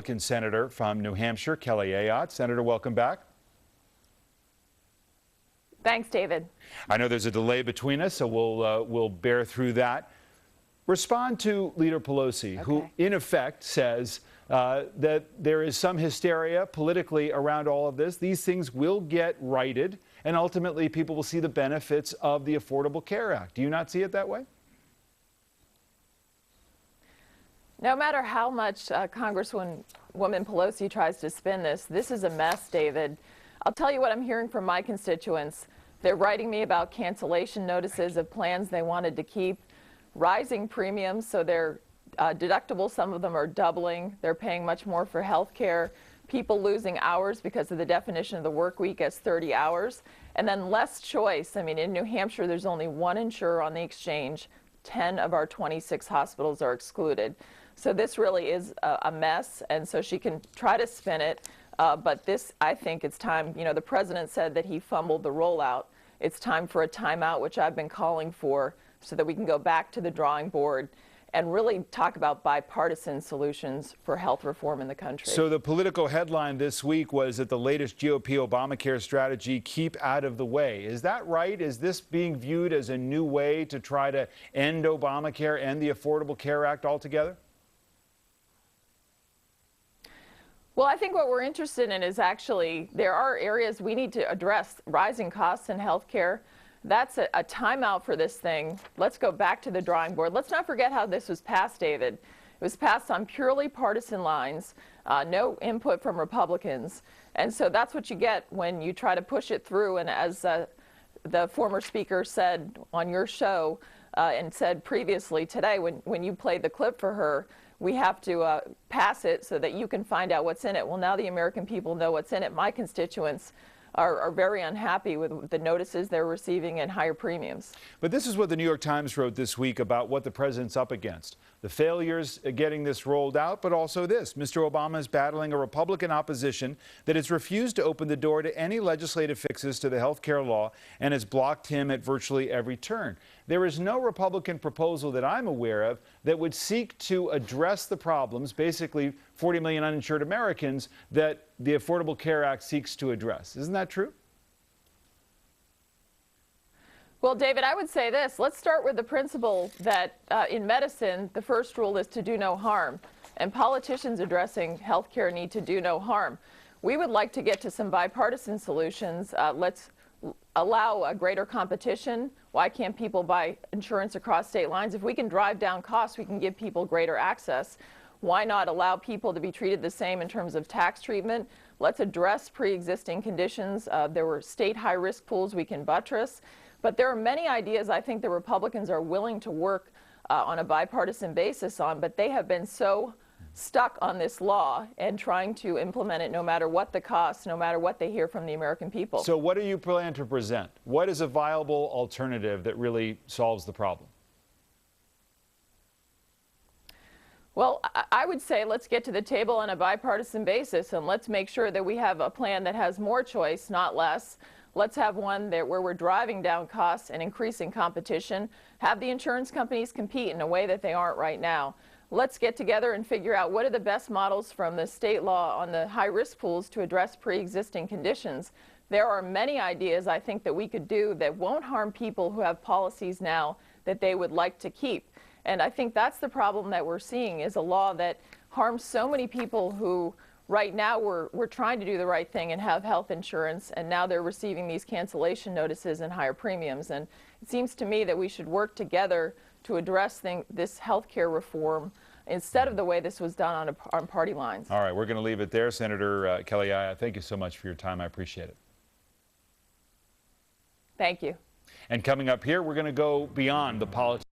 Senator from New Hampshire, Kelly Ayotte. Senator, welcome back. Thanks, David. I know there's a delay between us, so we'll bear through that. Respond to Leader Pelosi, who in effect says that there is some hysteria politically around all of this. These things will get righted, and ultimately people will see the benefits of the Affordable Care Act. Do you not see it that way? No matter how much Congresswoman Pelosi tries to spin this is a mess, David. I'll tell you what I'm hearing from my constituents. They're writing me about cancellation notices of plans they wanted to keep, rising premiums, so their deductibles, some of them are doubling. They're paying much more for health care. People losing hours because of the definition of the work week as 30 hours. And then less choice. I mean, in New Hampshire, there's only one insurer on the exchange. 10 of our 26 hospitals are excluded. So this really is a mess, and so she can try to spin it. But this, I think it's time. You know, the president said that he fumbled the rollout. It's time for a timeout, which I've been calling for, so that we can go back to the drawing board and really talk about bipartisan solutions for health reform in the country. So the political headline this week was that the latest GOP Obamacare strategy, keep out of the way. Is that right? Is this being viewed as a new way to try to end Obamacare and the Affordable Care Act altogether? Well, I think what we're interested in is actually there are areas we need to address. Rising costs in health care. That's a timeout for this thing. Let's go back to the drawing board. Let's not forget how this was passed, David. It was passed on purely partisan lines, no input from Republicans. And so that's what you get when you try to push it through. And as the former speaker said on your show and said previously today when you played the clip for her, we have to pass it so that you can find out what's in it. Well, now the American people know what's in it. My constituents are very unhappy with the notices they're receiving and higher premiums. But this is what the New York Times wrote this week about what the president's up against. The failures getting this rolled out, but also this. Mr. Obama is battling a Republican opposition that has refused to open the door to any legislative fixes to the health care law and has blocked him at virtually every turn. There is no Republican proposal that I'm aware of that would seek to address the problems, basically 40 million uninsured Americans, that the Affordable Care Act seeks to address. Isn't that true? Well, David, I would say this. Let's start with the principle that in medicine, the first rule is to do no harm. And politicians addressing health care need to do no harm. We would like to get to some bipartisan solutions. Let's allow a greater competition. Why can't people buy insurance across state lines? If we can drive down costs, we can give people greater access. Why not allow people to be treated the same in terms of tax treatment? Let's address pre-existing conditions. There were state high-risk pools we can buttress. But there are many ideas I think the Republicans are willing to work on a bipartisan basis on, but they have been so stuck on this law and trying to implement it no matter what the cost, no matter what they hear from the American people. So what do you plan to present? What is a viable alternative that really solves the problem? Well, I would say let's get to the table on a bipartisan basis and let's make sure that we have a plan that has more choice, not less. Let's have one where we're driving down costs and increasing competition. Have the insurance companies compete in a way that they aren't right now. Let's get together and figure out what are the best models from the state law on the high-risk pools to address pre-existing conditions. There are many ideas I think that we could do that won't harm people who have policies now that they would like to keep. And I think that's the problem that we're seeing is a law that harms so many people who right now we're trying to do the right thing and have health insurance, and now they're receiving these cancellation notices and higher premiums. And it seems to me that we should work together to address this health care reform instead of the way this was done on party lines. All right, we're going to leave it there. Senator Kelly Ayotte, thank you so much for your time. I appreciate it. Thank you. And coming up here, we're going to go beyond the politics.